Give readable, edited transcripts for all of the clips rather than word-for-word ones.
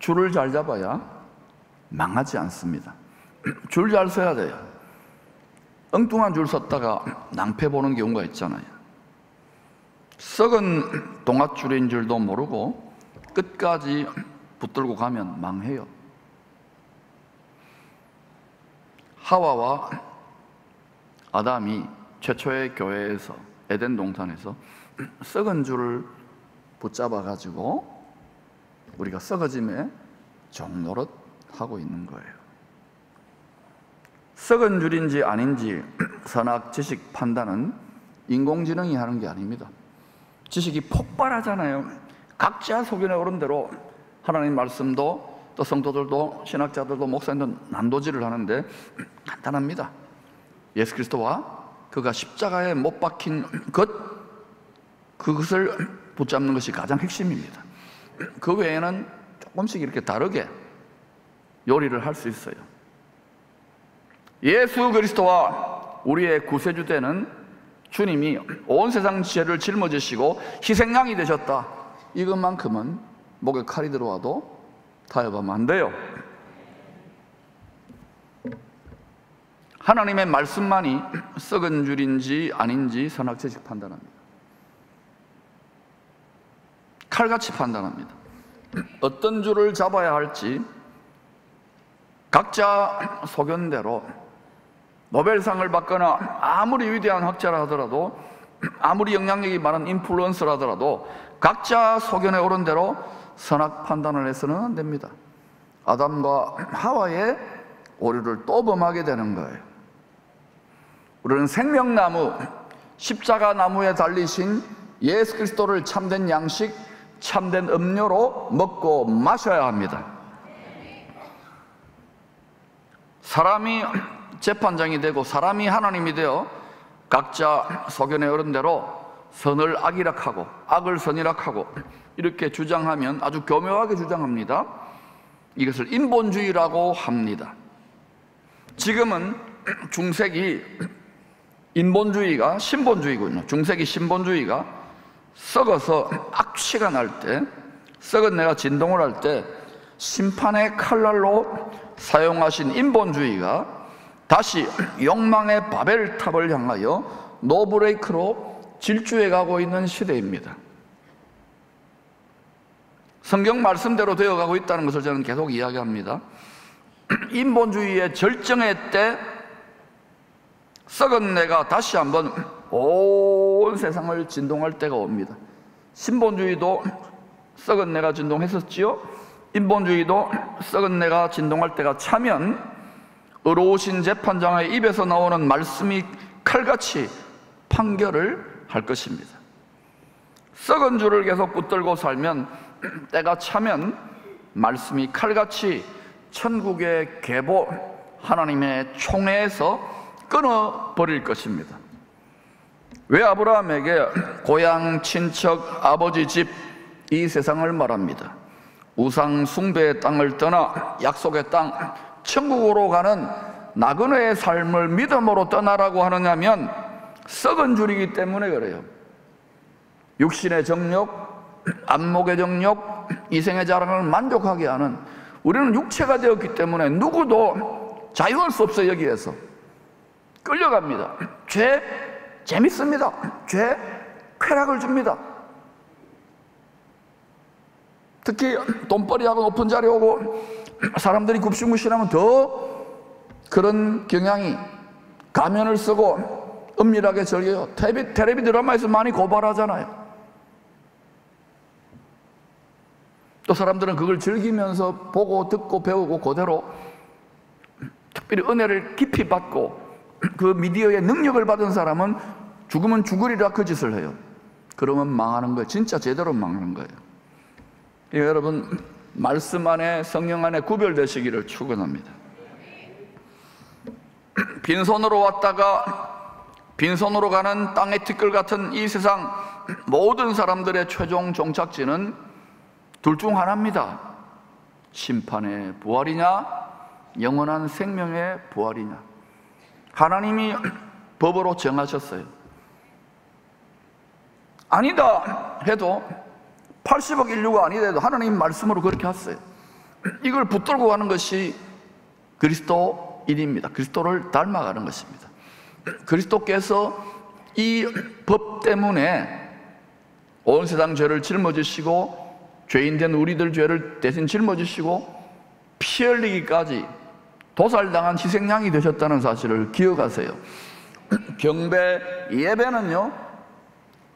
줄을 잘 잡아야 망하지 않습니다. 줄 잘 서야 돼요. 엉뚱한 줄 섰다가 낭패 보는 경우가 있잖아요. 썩은 동아줄인 줄도 모르고 끝까지 붙들고 가면 망해요. 하와와 아담이 최초의 교회에서, 에덴 동산에서 썩은 줄을 붙잡아 가지고 우리가 썩어짐에 종노릇 하고 있는 거예요. 썩은 줄인지 아닌지 선악 지식 판단은 인공지능이 하는 게 아닙니다. 지식이 폭발하잖아요. 각자 소견에 오른 대로 하나님 말씀도, 또 성도들도, 신학자들도, 목사님도 난도질을 하는데 간단합니다. 예수 그리스도와 그가 십자가에 못 박힌 그것을 붙잡는 것이 가장 핵심입니다. 그 외에는 조금씩 이렇게 다르게 요리를 할 수 있어요. 예수 그리스도와 우리의 구세주 되는 주님이 온 세상 죄를 짊어지시고 희생양이 되셨다. 이것만큼은 목에 칼이 들어와도 타협하면 안 돼요. 하나님의 말씀만이 썩은 줄인지 아닌지 선악지식 판단합니다. 칼같이 판단합니다. 어떤 줄을 잡아야 할지 각자 소견대로 노벨상을 받거나 아무리 위대한 학자라 하더라도, 아무리 영향력이 많은 인플루언서라 하더라도 각자 소견에 오른 대로 선악 판단을 해서는 안 됩니다. 아담과 하와의 오류를 또 범하게 되는 거예요. 우리는 생명나무, 십자가 나무에 달리신 예수 그리스도를 참된 양식, 참된 음료로 먹고 마셔야 합니다. 사람이 재판장이 되고 사람이 하나님이 되어 각자 소견에 오른 대로 선을 악이락하고 악을 선이락하고 이렇게 주장하면 아주 교묘하게 주장합니다. 이것을 인본주의라고 합니다. 지금은 중세기 인본주의가 신본주의군요. 중세기 신본주의가 썩어서 악취가 날 때, 썩은 내가 진동을 할 때 심판의 칼날로 사용하신 인본주의가 다시 욕망의 바벨탑을 향하여 노브레이크로 질주해 가고 있는 시대입니다. 성경 말씀대로 되어가고 있다는 것을 저는 계속 이야기합니다. 인본주의의 절정의 때 썩은 내가 다시 한번 온 세상을 진동할 때가 옵니다. 신본주의도 썩은 내가 진동했었지요. 인본주의도 썩은 내가 진동할 때가 차면 의로우신 재판장의 입에서 나오는 말씀이 칼같이 판결을 할 것입니다. 썩은 줄을 계속 붙들고 살면 때가 차면 말씀이 칼같이 천국의 계보, 하나님의 총회에서 끊어버릴 것입니다. 왜 아브라함에게 고향, 친척, 아버지 집, 이 세상을 말합니다. 우상 숭배의 땅을 떠나 약속의 땅, 천국으로 가는 나그네의 삶을 믿음으로 떠나라고 하느냐면 썩은 줄이기 때문에 그래요. 육신의 정욕, 안목의 정욕, 이생의 자랑을 만족하게 하는, 우리는 육체가 되었기 때문에 누구도 자유할 수 없어요. 여기에서 끌려갑니다. 죄 재밌습니다. 죄 쾌락을 줍니다. 특히 돈벌이하고 높은 자리에 오고 사람들이 굽신굽신하면 더 그런 경향이, 가면을 쓰고 은밀하게 즐겨요. 텔레비 드라마에서 많이 고발하잖아요. 또 사람들은 그걸 즐기면서 보고 듣고 배우고 그대로 특별히 은혜를 깊이 받고 그 미디어의 능력을 받은 사람은 죽으면 죽으리라 그 짓을 해요. 그러면 망하는 거예요. 진짜 제대로 망하는 거예요. 여러분, 말씀 안에, 성령 안에 구별되시기를 축원합니다. 빈손으로 왔다가 빈손으로 가는 땅의 티끌 같은 이 세상 모든 사람들의 최종 종착지는 둘 중 하나입니다. 심판의 부활이냐, 영원한 생명의 부활이냐. 하나님이 법으로 정하셨어요. 아니다 해도, 80억 인류가 아니다 해도 하나님 말씀으로 그렇게 했어요. 이걸 붙들고 가는 것이 그리스도인입니다. 그리스도를 닮아가는 것입니다. 그리스도께서 이 법 때문에 온 세상 죄를 짊어지시고 죄인된 우리들 죄를 대신 짊어지시고 피 흘리기까지 도살당한 희생양이 되셨다는 사실을 기억하세요. 경배 예배는요,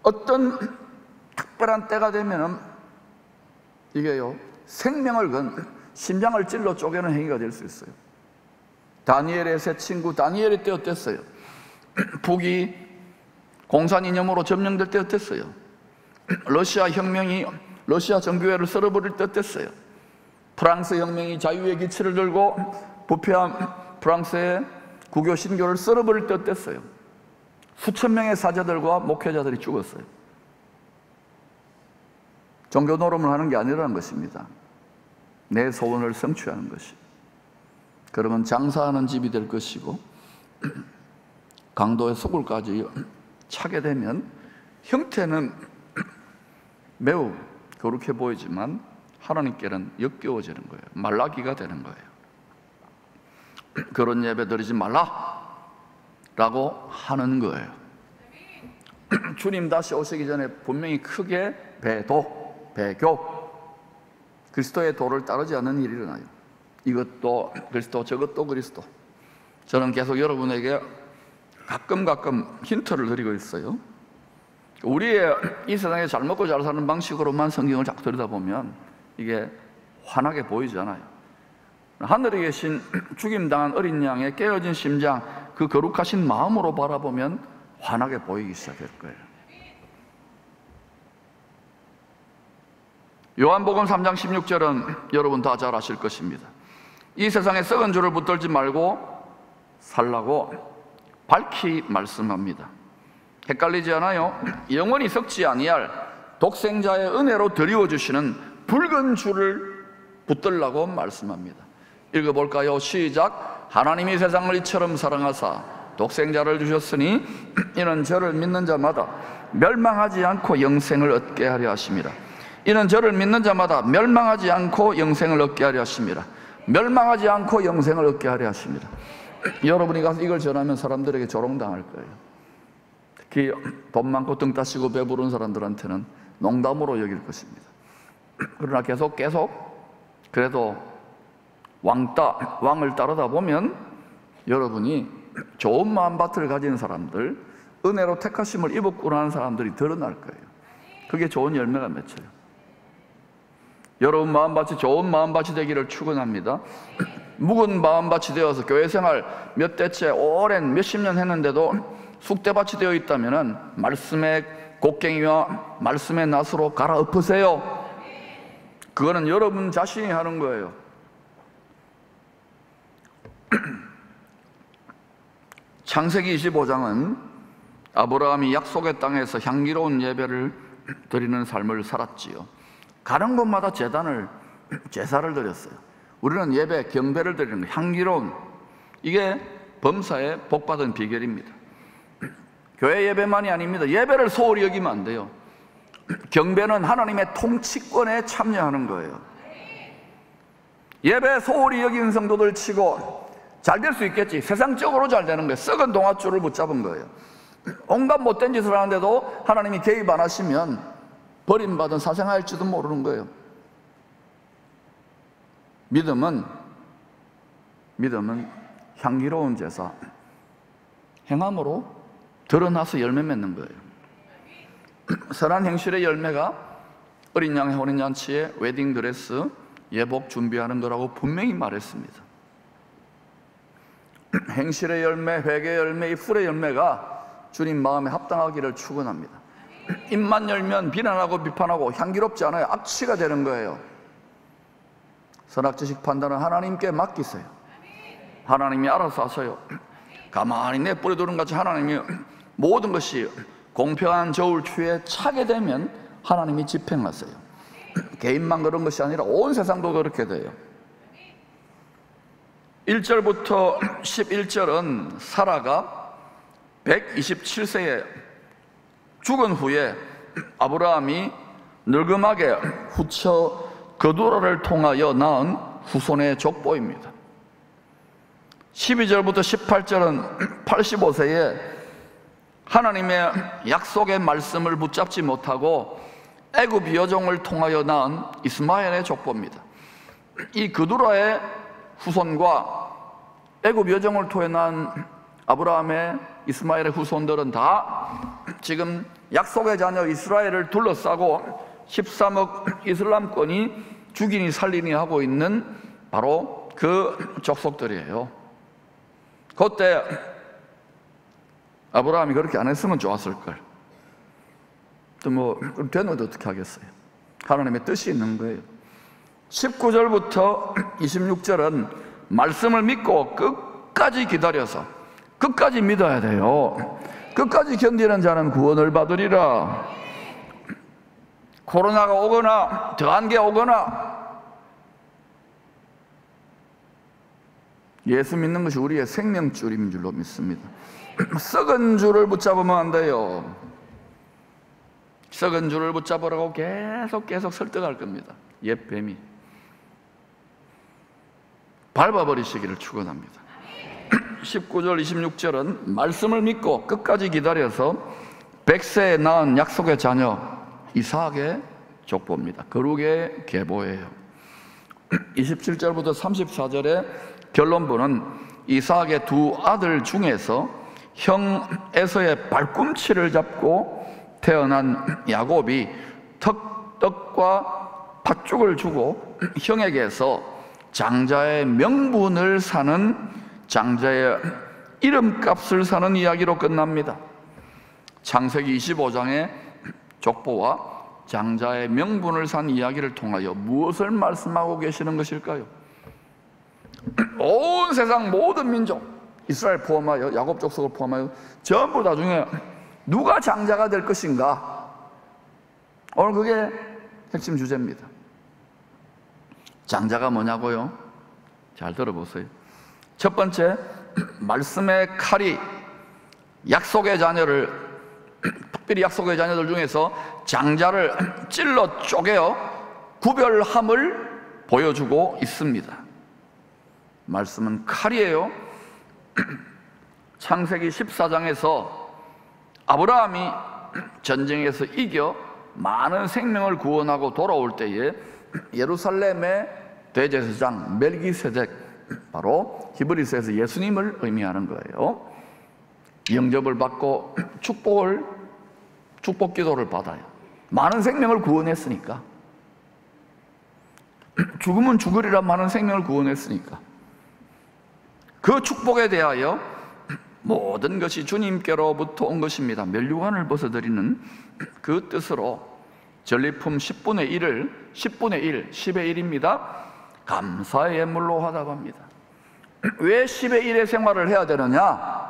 어떤 특별한 때가 되면은 이게요, 생명을 건 심장을 찔러 쪼개는 행위가 될 수 있어요. 다니엘의 세 친구 다니엘의 때 어땠어요? 북이 공산 이념으로 점령될 때 어땠어요? 러시아 혁명이 러시아 정교회를 썰어버릴 때 어땠어요? 프랑스 혁명이 자유의 기치를 들고 부패한 프랑스의 국교 신교를 썰어버릴 때 어땠어요? 수천 명의 사제들과 목회자들이 죽었어요. 종교 노름을 하는 게 아니라는 것입니다. 내 소원을 성취하는 것이. 그러면 장사하는 집이 될 것이고 강도의 소굴까지 차게 되면 형태는 매우 거룩해 보이지만 하나님께는 역겨워지는 거예요. 말라기가 되는 거예요. 그런 예배 드리지 말라 라고 하는 거예요. 주님 다시 오시기 전에 분명히 크게 배교, 그리스도의 도를 따르지 않는 일이 일어나요. 이것도 그리스도, 저것도 그리스도. 저는 계속 여러분에게 가끔 힌트를 드리고 있어요. 우리의 이 세상에 잘 먹고 잘 사는 방식으로만 성경을 자꾸 들여다보면 이게 환하게 보이잖아요. 하늘에 계신 죽임당한 어린 양의 깨어진 심장, 그 거룩하신 마음으로 바라보면 환하게 보이기 시작할 거예요. 요한복음 3장 16절은 여러분 다 잘 아실 것입니다. 이 세상에 썩은 줄을 붙들지 말고 살라고 밝히 말씀합니다. 헷갈리지 않아요? 영원히 썩지 아니할 독생자의 은혜로 드리워주시는 붉은 줄을 붙들라고 말씀합니다. 읽어볼까요? 시작. 하나님이 세상을 이처럼 사랑하사 독생자를 주셨으니 이는 저를 믿는 자마다 멸망하지 않고 영생을 얻게 하려 하심이라. 이는 저를 믿는 자마다 멸망하지 않고 영생을 얻게 하려 하심이라. 멸망하지 않고 영생을 얻게 하려 하심이라. 여러분이 가서 이걸 전하면 사람들에게 조롱당할 거예요. 특히 돈 많고 등 따시고 배부른 사람들한테는 농담으로 여길 것입니다. 그러나 계속 그래도 왕을 따르다 보면 여러분이 좋은 마음밭을 가진 사람들, 은혜로 택하심을 입었구나 하는 사람들이 드러날 거예요. 그게 좋은 열매가 맺혀요. 여러분 마음밭이 좋은 마음밭이 되기를 축원합니다. 묵은 마음밭이 되어서 교회 생활 몇 대째 오랜 몇십 년 했는데도 쑥대밭이 되어 있다면 말씀의 곡괭이와 말씀의 낫으로 갈아엎으세요. 그거는 여러분 자신이 하는 거예요. 창세기 25장은 아브라함이 약속의 땅에서 향기로운 예배를 드리는 삶을 살았지요. 가는 곳마다 제사를 드렸어요. 우리는 예배, 경배를 드리는 거예요. 향기로운, 이게 범사의 복받은 비결입니다. 교회 예배만이 아닙니다. 예배를 소홀히 여기면 안 돼요. 경배는 하나님의 통치권에 참여하는 거예요. 예배 소홀히 여기는 성도들 치고 잘 될 수 있겠지. 세상적으로 잘 되는 거예요. 썩은 동아줄을 붙잡은 거예요. 온갖 못된 짓을 하는데도 하나님이 개입 안 하시면 버림받은 사생아일지도 모르는 거예요. 믿음은 향기로운 제사, 행함으로 드러나서 열매 맺는 거예요. 선한 행실의 열매가 어린 양의 혼인잔치에 웨딩드레스, 예복 준비하는 거라고 분명히 말했습니다. 행실의 열매, 회개의 열매, 이 풀의 열매가 주님 마음에 합당하기를 축원합니다. 입만 열면 비난하고 비판하고 향기롭지 않아요. 악취가 되는 거예요. 선악지식 판단은 하나님께 맡기세요. 하나님이 알아서 하세요. 가만히 내 뿌리두른 같이 하나님이 모든 것이 공평한 저울추에 차게 되면 하나님이 집행하세요. 개인만 그런 것이 아니라 온 세상도 그렇게 돼요. 1절부터 11절은 사라가 127세에 죽은 후에 아브라함이 늙음하게 후처 그두라를 통하여 낳은 후손의 족보입니다. 12절부터 18절은 85세에 하나님의 약속의 말씀을 붙잡지 못하고 애굽 여종을 통하여 낳은 이스마엘의 족보입니다. 이 그두라의 후손과 애굽 여종을 통해 낳은 아브라함의 이스마엘의 후손들은 다 지금 약속의 자녀 이스라엘을 둘러싸고 13억 이슬람권이 죽이니 살리니 하고 있는 바로 그 족속들이에요. 그때 아브라함이 그렇게 안 했으면 좋았을걸. 또 뭐 되는데 어떻게 하겠어요? 하나님의 뜻이 있는 거예요. 19절부터 26절은 말씀을 믿고 끝까지 기다려서, 끝까지 믿어야 돼요. 끝까지 견디는 자는 구원을 받으리라. 코로나가 오거나 더한 게 오거나 예수 믿는 것이 우리의 생명줄인 줄로 믿습니다. 썩은 줄을 붙잡으면 안 돼요. 썩은 줄을 붙잡으라고 계속 설득할 겁니다. 옛 뱀이. 밟아버리시기를 축원합니다. 19절 26절은 말씀을 믿고 끝까지 기다려서 100세에 낳은 약속의 자녀 이삭의 족보입니다. 거룩의 계보예요. 27절부터 34절의 결론부는 이삭의 두 아들 중에서 형 에서의 발꿈치를 잡고 태어난 야곱이 떡과 팥죽을 주고 형에게서 장자의 명분을 사는, 장자의 이름값을 사는 이야기로 끝납니다. 창세기 25장의 족보와 장자의 명분을 산 이야기를 통하여 무엇을 말씀하고 계시는 것일까요? 온 세상 모든 민족, 이스라엘 포함하여 야곱 족속을 포함하여 전부 다 중에 누가 장자가 될 것인가? 오늘 그게 핵심 주제입니다. 장자가 뭐냐고요? 잘 들어보세요. 첫 번째, 말씀의 칼이 약속의 자녀를, 특별히 약속의 자녀들 중에서 장자를 찔러 쪼개어 구별함을 보여주고 있습니다. 말씀은 칼이에요. 창세기 14장에서 아브라함이 전쟁에서 이겨 많은 생명을 구원하고 돌아올 때에 예루살렘의 대제사장 멜기세덱, 바로 히브리서에서 예수님을 의미하는 거예요. 영접을 받고 축복 기도를 받아요. 많은 생명을 구원했으니까. 죽으면 죽으리라 많은 생명을 구원했으니까. 그 축복에 대하여 모든 것이 주님께로부터 온 것입니다. 면류관을 벗어드리는 그 뜻으로 전리품 10분의 1을 10분의 1, 10의 1입니다. 감사의 예물로 화답합니다. 왜 10의 1의 생활을 해야 되느냐?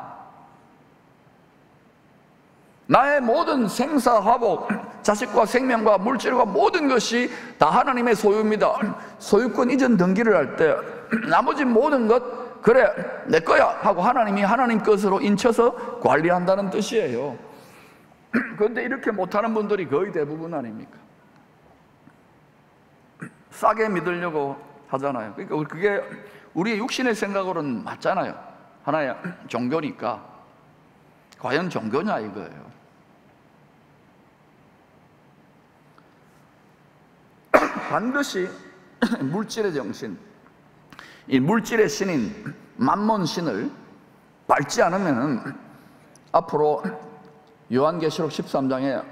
나의 모든 생사화복, 자식과 생명과 물질과 모든 것이 다 하나님의 소유입니다. 소유권 이전 등기를 할 때 나머지 모든 것 그래 내 거야 하고 하나님이 하나님 것으로 인쳐서 관리한다는 뜻이에요. 그런데 이렇게 못하는 분들이 거의 대부분 아닙니까? 싸게 믿으려고 하잖아요. 그러니까 그게 우리의 육신의 생각으로는 맞잖아요. 하나의 종교니까. 과연 종교냐 이거예요. 반드시 물질의 정신, 이 물질의 신인 맘몬 신을 밟지 않으면 앞으로 요한계시록 13장에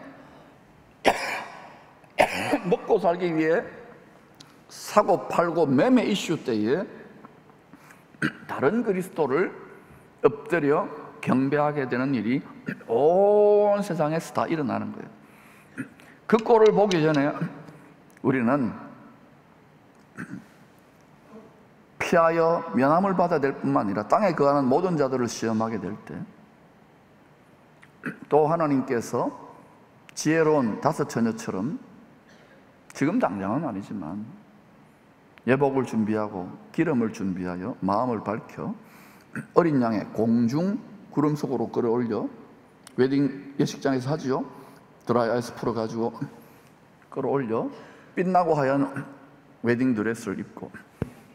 먹고 살기 위해 사고 팔고 매매 이슈 때에 다른 그리스도를 엎드려 경배하게 되는 일이 온 세상에서 다 일어나는 거예요. 그 꼴을 보기 전에 우리는 피하여 면함을 받아야 될 뿐만 아니라 땅에 거하는 모든 자들을 시험하게 될 때 또 하나님께서 지혜로운 다섯 처녀처럼 지금 당장은 아니지만 예복을 준비하고 기름을 준비하여 마음을 밝혀 어린 양의 공중 구름 속으로 끌어올려 웨딩 예식장에서 하지요. 드라이 아이스 풀어가지고 끌어올려 빛나고 하얀 웨딩 드레스를 입고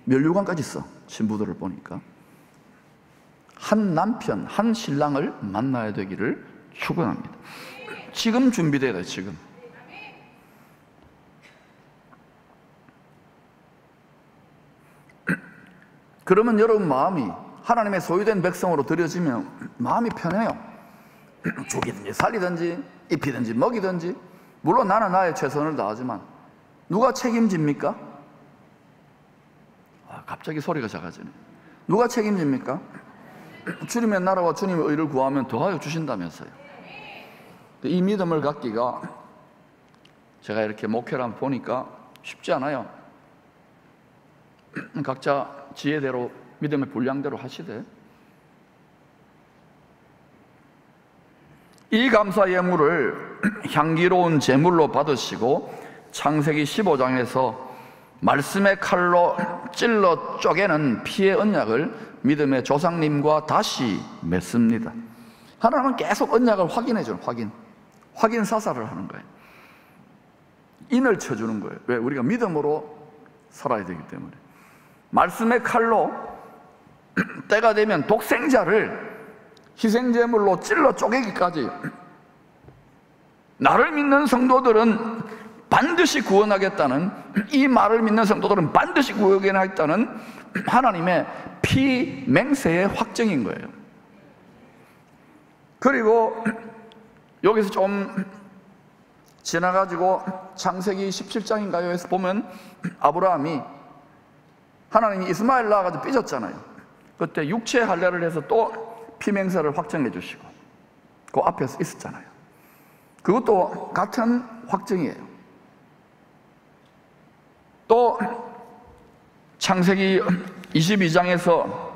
면류관까지 써. 신부들을 보니까 한 남편, 한 신랑을 만나야 되기를 축원합니다. 지금 준비돼야 돼. 지금. 그러면 여러분 마음이 하나님의 소유된 백성으로 들여지면 마음이 편해요. 죽이든지 살리든지 입히든지 먹이든지. 물론 나는 나의 최선을 다하지만 누가 책임집니까? 갑자기 소리가 작아지네. 누가 책임집니까? 주님의 나라와 주님의 의를 구하면 더하여 주신다면서요. 이 믿음을 갖기가 제가 이렇게 목회를 한번 보니까 쉽지 않아요. 각자 지혜대로 믿음의 분량대로 하시되, 이 감사 예물을 향기로운 제물로 받으시고 창세기 15장에서 말씀의 칼로 찔러 쪼개는 피의 언약을 믿음의 조상님과 다시 맺습니다. 하나님은 계속 언약을 확인해줘요. 확인 사살을 하는 거예요. 인을 쳐주는 거예요. 왜? 우리가 믿음으로 살아야 되기 때문에. 말씀의 칼로 때가 되면 독생자를 희생제물로 찔러 쪼개기까지. 나를 믿는 성도들은 반드시 구원하겠다는, 이 말을 믿는 성도들은 반드시 구원하겠다는 하나님의 피맹세의 확정인 거예요. 그리고 여기서 좀 지나가지고 창세기 17장인가요? 에서 보면 아브라함이, 하나님이 이스마엘 낳아가지고 삐졌잖아요. 그때 육체 할례를 해서 또 피맹세를 확정해 주시고 그 앞에서 있었잖아요. 그것도 같은 확정이에요. 또 창세기 22장에서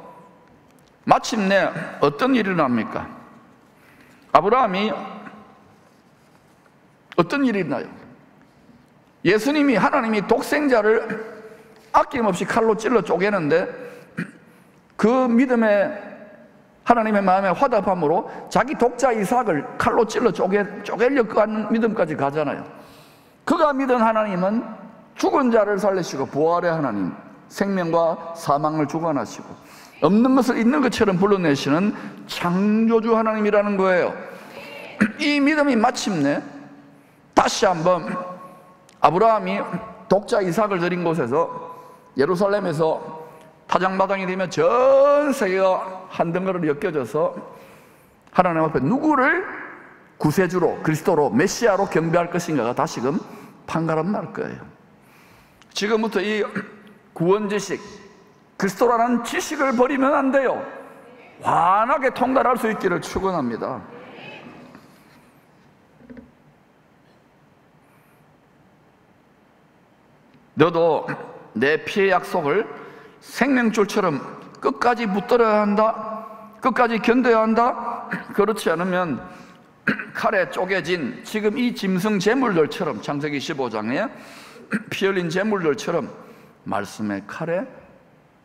마침내 어떤 일이 일어납니까? 아브라함이 어떤 일이 일어나요? 예수님이, 하나님이 독생자를 아낌없이 칼로 찔러 쪼개는데 그 믿음의 하나님의 마음에 화답함으로 자기 독자 이삭을 칼로 찔러 쪼개려고 하는 믿음까지 가잖아요. 그가 믿은 하나님은 죽은 자를 살리시고 부활의 하나님, 생명과 사망을 주관하시고 없는 것을 있는 것처럼 불러내시는 창조주 하나님이라는 거예요. 이 믿음이 마침내 다시 한번 아브라함이 독자 이삭을 드린 곳에서, 예루살렘에서 타장마당이 되면 전 세계가 한 덩어리로 엮여져서 하나님 앞에 누구를 구세주로, 그리스도로, 메시아로 경배할 것인가가 다시금 판가름 날 거예요. 지금부터 이 구원 지식, 그리스도라는 지식을 버리면 안 돼요. 환하게 통달할 수 있기를 축원합니다. 너도 내 피의 약속을 생명줄처럼 끝까지 붙들어야 한다, 끝까지 견뎌야 한다. 그렇지 않으면 칼에 쪼개진 지금 이 짐승 제물들처럼, 창세기 15장에 피 흘린 제물들처럼 말씀의 칼에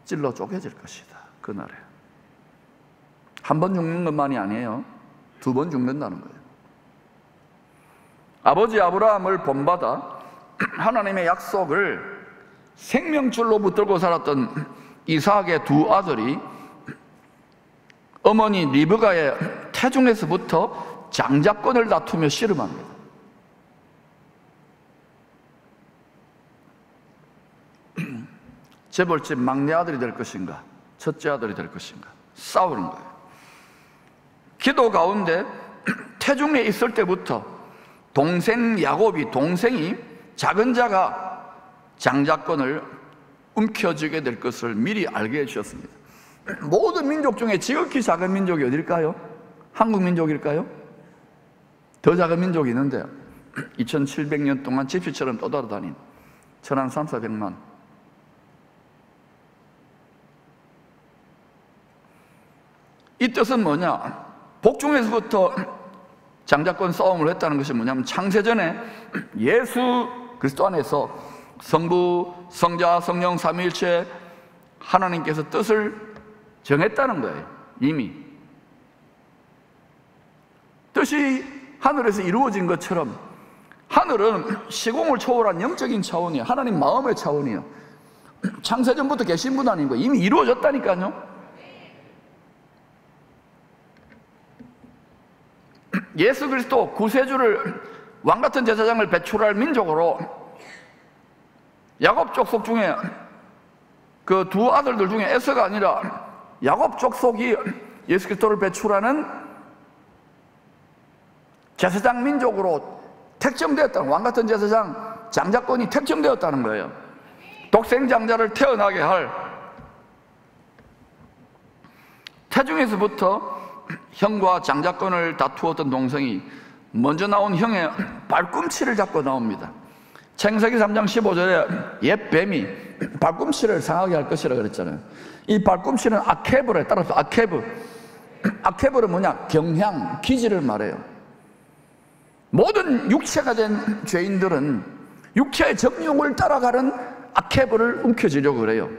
찔러 쪼개질 것이다. 그날에 한 번 죽는 것만이 아니에요. 2번 죽는다는 거예요. 아버지 아브라함을 본받아 하나님의 약속을 생명줄로 붙들고 살았던 이삭의 2 아들이 어머니 리브가의 태중에서부터 장자권을 다투며 씨름합니다. 재벌집 막내 아들이 될 것인가, 첫째 아들이 될 것인가 싸우는 거예요. 기도 가운데 태중에 있을 때부터 동생 야곱이, 동생이 작은 자가 장자권을 움켜쥐게 될 것을 미리 알게 해주셨습니다. 모든 민족 중에 지극히 작은 민족이 어딜까요? 한국 민족일까요? 더 작은 민족이 있는데 2700년 동안 집시처럼 떠돌아다닌 천한 3,400만. 이 뜻은 뭐냐? 복중에서부터 장자권 싸움을 했다는 것이 뭐냐면, 창세전에 예수 그리스도 안에서 성부, 성자, 성령 삼위일체 하나님께서 뜻을 정했다는 거예요. 이미 뜻이 하늘에서 이루어진 것처럼, 하늘은 시공을 초월한 영적인 차원이에요. 하나님 마음의 차원이에요. 창세전부터 계신 분 아닌 거예요. 이미 이루어졌다니까요. 예수 그리스도 구세주를 왕같은 제사장을 배출할 민족으로 야곱 족속 중에 그 두 아들들 중에 에서가 아니라 야곱 족속이 예수 그리스도를 배출하는 제사장 민족으로 택정되었다는, 왕같은 제사장 장자권이 택정되었다는 거예요. 독생장자를 태어나게 할 태중에서부터 형과 장자권을 다투었던 동생이 먼저 나온 형의 발꿈치를 잡고 나옵니다. 창세기 3장 15절에 옛 뱀이 발꿈치를 상하게 할 것이라 그랬잖아요. 이 발꿈치는 아케브에 따라서 아케브는 뭐냐? 경향, 기질을 말해요. 모든 육체가 된 죄인들은 육체의 정욕을 따라가는 아케브를 움켜쥐려고 그래요.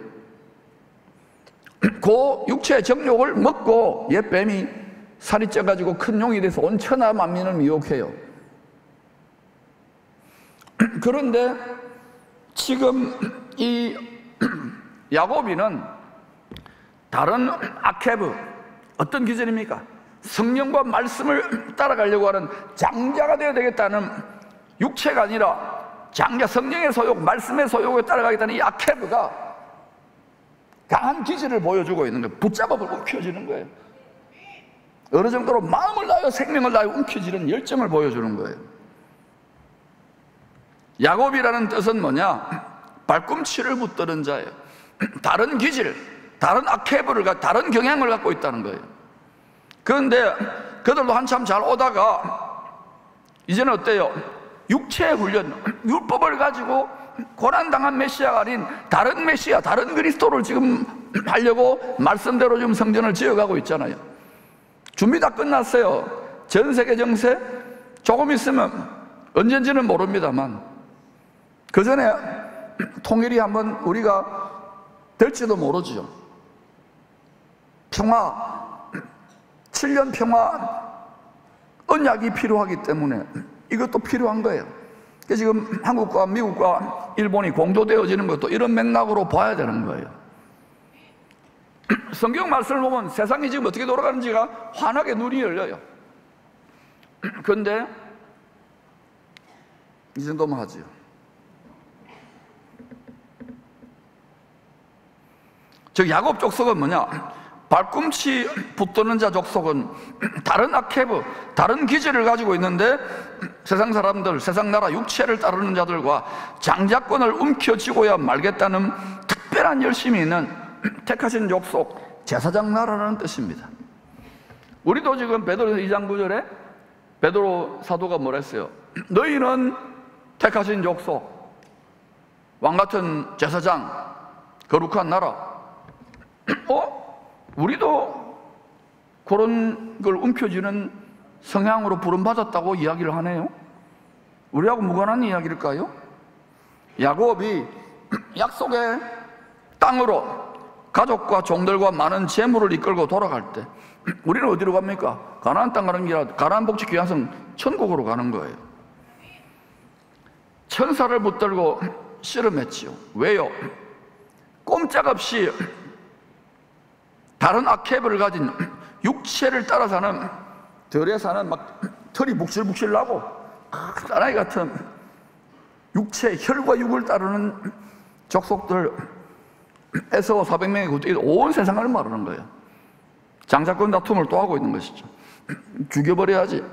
그 육체의 정욕을 먹고 옛 뱀이 살이 쪄가지고 큰 용이 돼서 온 천하 만민을 미혹해요. 그런데 지금 이 야곱이는 다른 아케브, 어떤 기질입니까? 성령과 말씀을 따라가려고 하는 장자가 되어야 되겠다는, 육체가 아니라 장자, 성령의 소욕, 말씀의 소욕에 따라가겠다는 이 아케브가 강한 기질을 보여주고 있는 거예요. 붙잡아 움켜쥐는 거예요. 어느 정도로 마음을 다하여 생명을 다하여 움켜쥐는 열정을 보여주는 거예요. 야곱이라는 뜻은 뭐냐? 발꿈치를 붙드는 자예요. 다른 기질, 다른 아케브를, 다른 경향을 갖고 있다는 거예요. 그런데 그들도 한참 잘 오다가 이제는 어때요? 육체의 훈련, 율법을 가지고 고난당한 메시아가 아닌 다른 메시아, 다른 그리스도를 지금 하려고 말씀대로 지금 성전을 지어가고 있잖아요. 준비 다 끝났어요. 전 세계 정세 조금 있으면, 언젠지는 모릅니다만 그 전에 통일이 한번 우리가 될지도 모르죠. 평화, 7년 평화 언약이 필요하기 때문에 이것도 필요한 거예요. 지금 한국과 미국과 일본이 공조되어지는 것도 이런 맥락으로 봐야 되는 거예요. 성경 말씀을 보면 세상이 지금 어떻게 돌아가는지가 환하게 눈이 열려요. 그런데 이 정도만 하지요. 즉 야곱 족속은 뭐냐? 발꿈치 붙드는 자 족속은 다른 아케브, 다른 기질을 가지고 있는데 세상 사람들, 세상 나라 육체를 따르는 자들과 장자권을 움켜쥐고야 말겠다는 특별한 열심이 있는 택하신 족속, 제사장 나라라는 뜻입니다. 우리도 지금 베드로 2장 9절에 베드로 사도가 뭐라 했어요? 너희는 택하신 족속, 왕같은 제사장, 거룩한 나라. 우리도 그런 걸 움켜쥐는 성향으로 부름받았다고 이야기를 하네요. 우리하고 무관한 이야기일까요? 야곱이 약속의 땅으로 가족과 종들과 많은 재물을 이끌고 돌아갈 때 우리는 어디로 갑니까? 가나안 땅 가는 게 아니라 가나안 복지 귀환성 천국으로 가는 거예요. 천사를 붙들고 씨름했지요. 왜요? 꼼짝없이 다른 아케브를 가진 육체를 따라 사는, 들에 사는 막 털이 묵실묵실 나고 사나이 같은 육체, 혈과 육을 따르는 족속들, 에서 400명의 구덩이 온 세상을 말하는 거예요. 장자권 다툼을 또 하고 있는 것이죠. 죽여버려야지,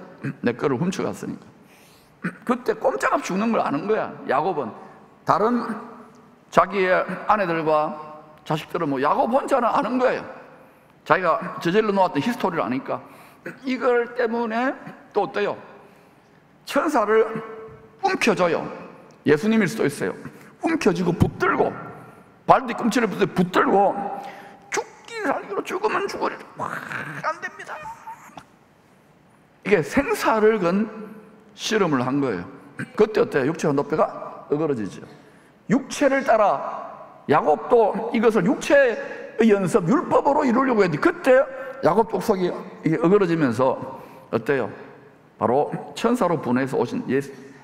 내 거를 훔쳐갔으니까. 그때 꼼짝없이 죽는 걸 아는 거야. 야곱은 다른 자기의 아내들과 자식들은 뭐 야곱 혼자는 아는 거예요. 자기가 저질러 놓았던 히스토리를 아니까. 이걸 때문에 또 어때요? 천사를 움켜줘요. 예수님일 수도 있어요. 움켜쥐고 붙들고, 발 뒤꿈치를 붙들고 죽기 살기로, 죽으면 죽으리라. 안 됩니다. 이게 생사를 건 씨름을 한 거예요. 그때 어때요? 육체와 노뼈가 어그러지죠. 육체를 따라 야곱도 이것을 육체의 연습, 율법으로 이루려고 했는데 그때 야곱 족속이 어그러지면서 어때요? 바로 천사로 분해서 오신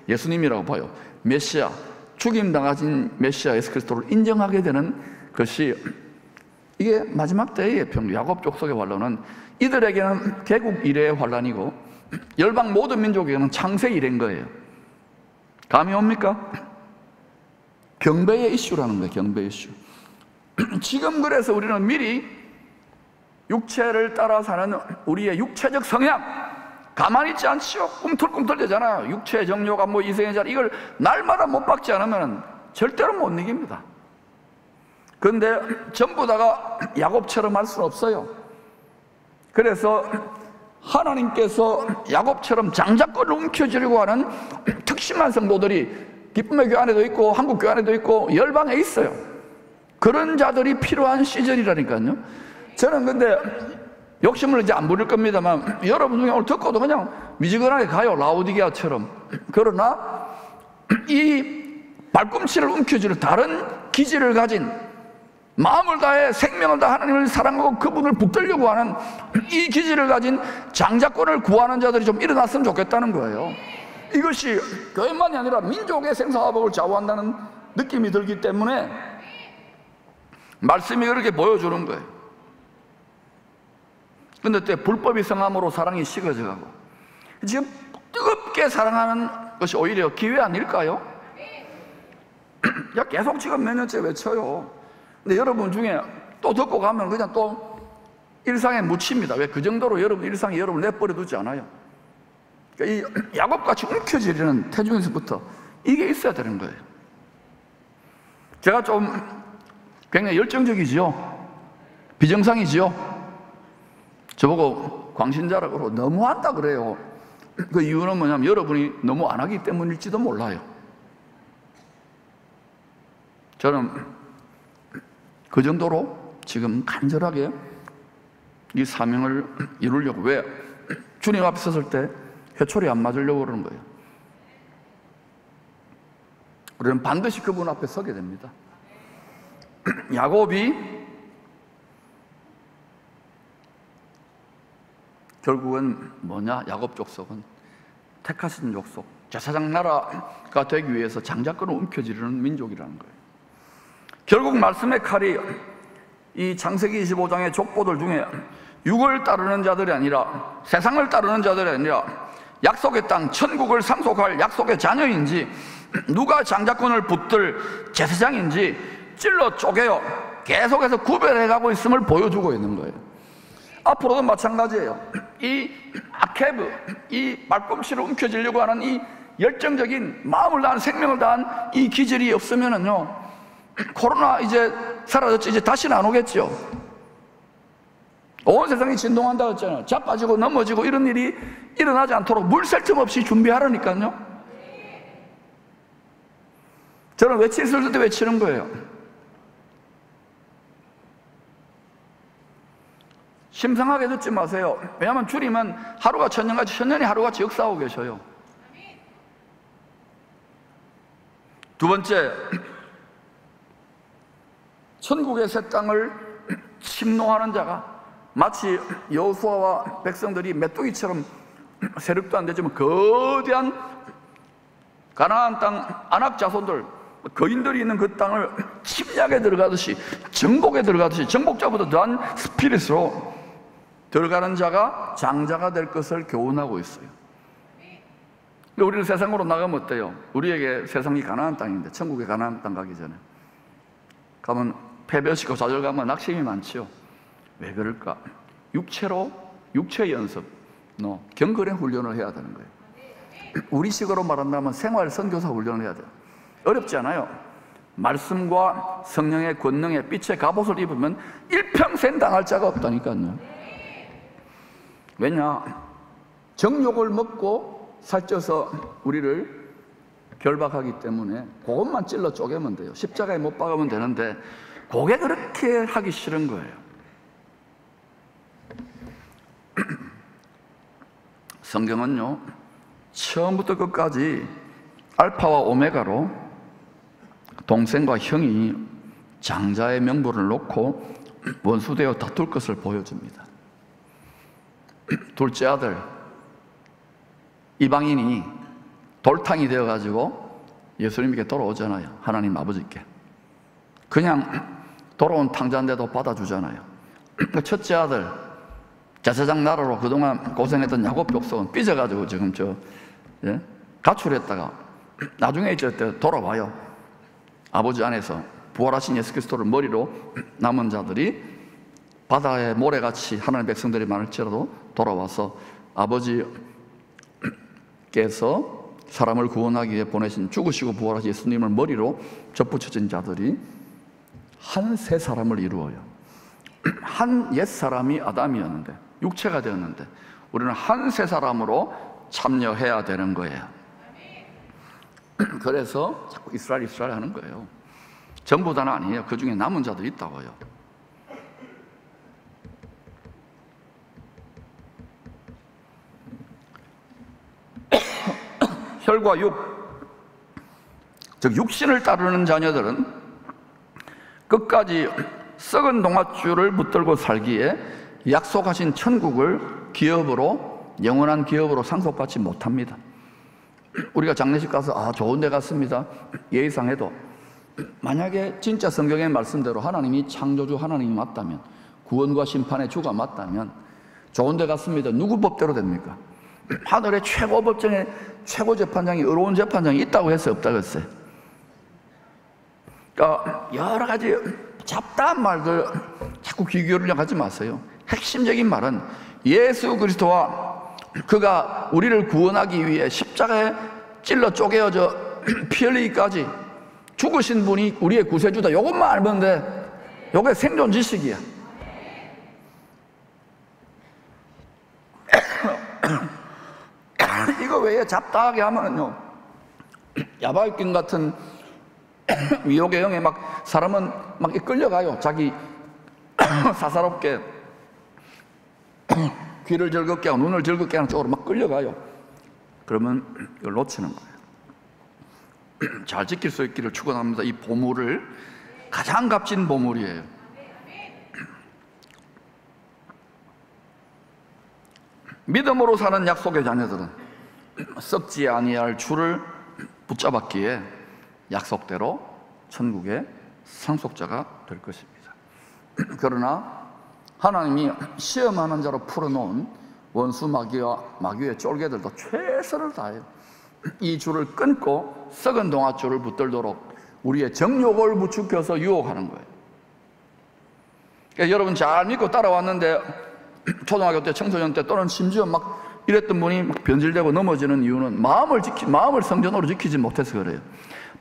예수님이라고 봐요. 메시아, 죽임당하신 메시아 예수 그리스도를 인정하게 되는 것이, 이게 마지막 때의 병, 야곱 족속의 환란은 이들에게는 개국 이래의 환란이고 열방 모든 민족에게는 창세 이래인 거예요. 감이 옵니까? 경배의 이슈라는 거예요. 경배 이슈. 지금 그래서 우리는 미리 육체를 따라 사는 우리의 육체적 성향, 가만히 있지 않지요. 꿈틀꿈틀 되잖아요. 육체의 정욕과 뭐 이성의 자, 이걸 날마다 못 박지 않으면 절대로 못 이깁니다. 그런데 전부 다가 야곱처럼 할 수는 없어요. 그래서 하나님께서 야곱처럼 장자권을 움켜쥐려고 하는 특심한 성도들이 기쁨의 교회 안에도 있고 한국 교회 안에도 있고 열방에 있어요. 그런 자들이 필요한 시절이라니까요. 저는 근데 욕심을 이제 안 부릴 겁니다만 여러분 중에 오늘 듣고도 그냥 미지근하게 가요. 라오디게아처럼. 그러나 이 발꿈치를 움켜쥐는 다른 기질을 가진, 마음을 다해 생명을 다해 하나님을 사랑하고 그분을 붙들려고 하는 이 기질을 가진 장자권을 구하는 자들이 좀 일어났으면 좋겠다는 거예요. 이것이 교회만이 아니라 민족의 생사화복을 좌우한다는 느낌이 들기 때문에 말씀이 그렇게 보여주는 거예요. 근데 또 불법이 성함으로 사랑이 식어져 가고, 지금 뜨겁게 사랑하는 것이 오히려 기회 아닐까요? 야, 계속 지금 몇 년째 외쳐요. 근데 여러분 중에 또 듣고 가면 그냥 또 일상에 묻힙니다. 왜? 그 정도로 여러분 일상이 여러분을 내버려 두지 않아요. 그러니까 이 야곱같이 움켜쥐는 태중에서부터 이게 있어야 되는 거예요. 제가 좀 굉장히 열정적이지요. 비정상이지요. 저보고 광신자라고 너무한다 그래요. 그 이유는 뭐냐면 여러분이 너무 안 하기 때문일지도 몰라요. 저는 그 정도로 지금 간절하게 이 사명을 이루려고, 왜? 주님 앞에 섰을 때 회초리 안 맞으려고 그러는 거예요. 우리는 반드시 그분 앞에 서게 됩니다. 야곱이 결국은 뭐냐? 야곱 족속은 택하신 족속, 제사장 나라가 되기 위해서 장자권을 움켜쥐는 민족이라는 거예요. 결국 말씀의 칼이 이 창세기 25장의 족보들 중에 육을 따르는 자들이 아니라, 세상을 따르는 자들이 아니라 약속의 땅, 천국을 상속할 약속의 자녀인지, 누가 장자권을 붙들 제사장인지 찔러 쪼개요. 계속해서 구별해가고 있음을 보여주고 있는 거예요. 앞으로도 마찬가지예요. 이 아케브, 이 발꿈치를 움켜쥐려고 하는 이 열정적인 마음을 다한, 생명을 다한 이 기질이 없으면은요, 코로나 이제 사라졌죠. 이제 다시는 안 오겠죠. 온 세상이 진동한다고 했잖아요. 자빠지고 넘어지고 이런 일이 일어나지 않도록 물샐 틈 없이 준비하라니까요. 저는 외칠 수 있을 때 외치는 거예요. 심상하게 듣지 마세요. 왜냐하면 주님은 하루가 천년같이, 천년이 하루같이 역사하고 계셔요. 두 번째, 천국의 새 땅을 침노하는 자가, 마치 여호수아와 백성들이 메뚜기처럼 세력도 안 되지만 거대한 가나안 땅 아낙 자손들, 거인들이 있는 그 땅을 침략에 들어가듯이, 정복에 들어가듯이, 정복자보다 더한 스피릿으로 들어가는 자가 장자가 될 것을 교훈하고 있어요. 근데 우리는 세상으로 나가면 어때요? 우리에게 세상이 가나안 땅인데, 천국의 가나안 땅 가기 전에 가면 패배시고 좌절감과 낙심이 많지요. 왜 그럴까? 육체 연습, 경건의 훈련을 해야 되는 거예요. 우리식으로 말한다면 생활 선교사 훈련을 해야 돼요. 어렵지 않아요. 말씀과 성령의 권능에 빛의 갑옷을 입으면 일평생 당할 자가 없다니까요. 왜냐? 정욕을 먹고 살쪄서 우리를 결박하기 때문에 그것만 찔러 쪼개면 돼요. 십자가에 못 박으면 되는데 그게 그렇게 하기 싫은 거예요. 성경은요, 처음부터 끝까지 알파와 오메가로 동생과 형이 장자의 명분을 놓고 원수되어 다툴 것을 보여줍니다. 둘째 아들 이방인이 돌탕이 되어가지고 예수님께 돌아오잖아요. 하나님 아버지께. 그냥 돌아온 탕자인데도 받아주잖아요. 첫째 아들, 제사장 나라로 그동안 고생했던 야곱 족속은 삐져가지고 지금 가출했다가 나중에 이제 돌아와요. 아버지 안에서 부활하신 예수 그리스도를 머리로 남은 자들이 바다의 모래같이 하나님의 백성들이 많을지라도 돌아와서 아버지께서 사람을 구원하기 위해 보내신 죽으시고 부활하신 예수님을 머리로 접붙여진 자들이 한 세 사람을 이루어요. 한 옛 사람이 아담이었는데, 육체가 되었는데, 우리는 한 세 사람으로 참여해야 되는 거예요. 그래서 자꾸 이스라엘 하는 거예요. 전부 다는 아니에요. 그 중에 남은 자도 있다고요. 혈과 육, 즉 육신을 따르는 자녀들은 끝까지 썩은 동아줄을 붙들고 살기에 약속하신 천국을 기업으로, 영원한 기업으로 상속받지 못합니다. 우리가 장례식 가서 좋은 데 갔습니다 예의상 해도, 만약에 진짜 성경의 말씀대로 하나님이 창조주 하나님이 맞다면, 구원과 심판의 주가 맞다면 좋은 데 갔습니다. 누구 법대로 됩니까? 하늘의 최고 법정에 최고 재판장이, 의로운 재판장이 있다고 했어요, 없다고 했어요? 그러니까 여러 가지 잡다한 말들 자꾸 귀 기울이려고 하지 마세요. 핵심적인 말은 예수 그리스도와 그가 우리를 구원하기 위해 십자가에 찔러 쪼개어져 피 흘리기까지 죽으신 분이 우리의 구세주다, 이것만 알면 돼. 이게 생존 지식이야. 이거 외에 잡다하게 하면요, 야바이꾼 같은 미혹의 영에 막 사람은 막 끌려가요. 자기 사사롭게 귀를 즐겁게 하고 눈을 즐겁게 하는 쪽으로 막 끌려가요. 그러면 이걸 놓치는 거예요. 잘 지킬 수 있기를 축원합니다. 이 보물을, 가장 값진 보물이에요. 믿음으로 사는 약속의 자녀들은 썩지 아니할 줄을 붙잡았기에 약속대로 천국의 상속자가 될 것입니다. 그러나 하나님이 시험하는 자로 풀어놓은 원수 마귀의 쫄개들도 최선을 다해요. 이 줄을 끊고 썩은 동아줄을 붙들도록 우리의 정욕을 부추겨서 유혹하는 거예요. 그러니까 여러분 잘 믿고 따라왔는데 초등학교 때, 청소년 때, 또는 심지어 막 이랬던 분이 막 변질되고 넘어지는 이유는 마음을 성전으로 지키지 못해서 그래요.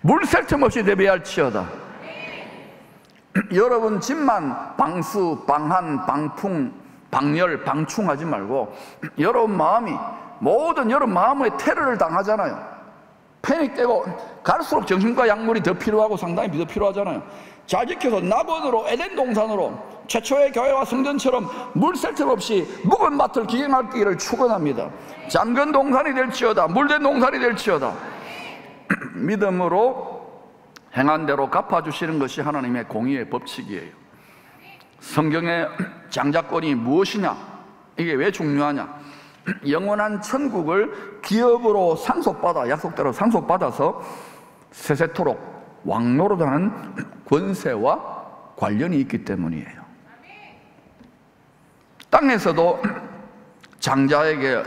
물 셀 틈 없이 대비할지어다. 여러분 집만 방수, 방한, 방풍, 방열, 방충하지 말고 여러분 마음이, 모든 여러분 마음의 테러를 당하잖아요. 패닉되고 갈수록 정신과 약물이 더 필요하고 상당히 더 필요하잖아요. 잘 지켜서 낙원으로, 에덴 동산으로 최초의 교회와 성전처럼 물 셀 틈 없이 묵은 밭을 기경하기를 축원합니다. 잠근 동산이 될지어다, 물된 동산이 될지어다. 믿음으로 행한 대로 갚아주시는 것이 하나님의 공의의 법칙이에요. 성경의 장자권이 무엇이냐? 이게 왜 중요하냐? 영원한 천국을 기업으로 상속받아, 약속대로 상속받아서 세세토록 왕노릇하는 권세와 관련이 있기 때문이에요. 땅에서도 장자에게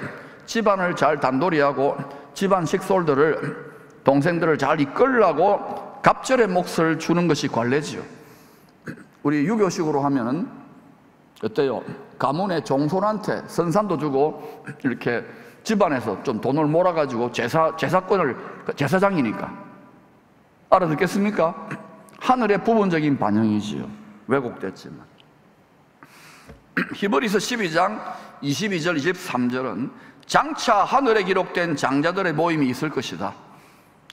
집안을 잘 단돌이하고 집안 식솔들을, 동생들을 잘 이끌라고 갑절의 몫을 주는 것이 관례지요. 우리 유교식으로 하면은 어때요? 가문의 종손한테 선산도 주고 이렇게 집안에서 좀 돈을 몰아가지고 제사권을, 제사장이니까. 알아듣겠습니까? 하늘의 부분적인 반영이지요. 왜곡됐지만. 히브리서 12장 22절 23절은 장차 하늘에 기록된 장자들의 모임이 있을 것이다.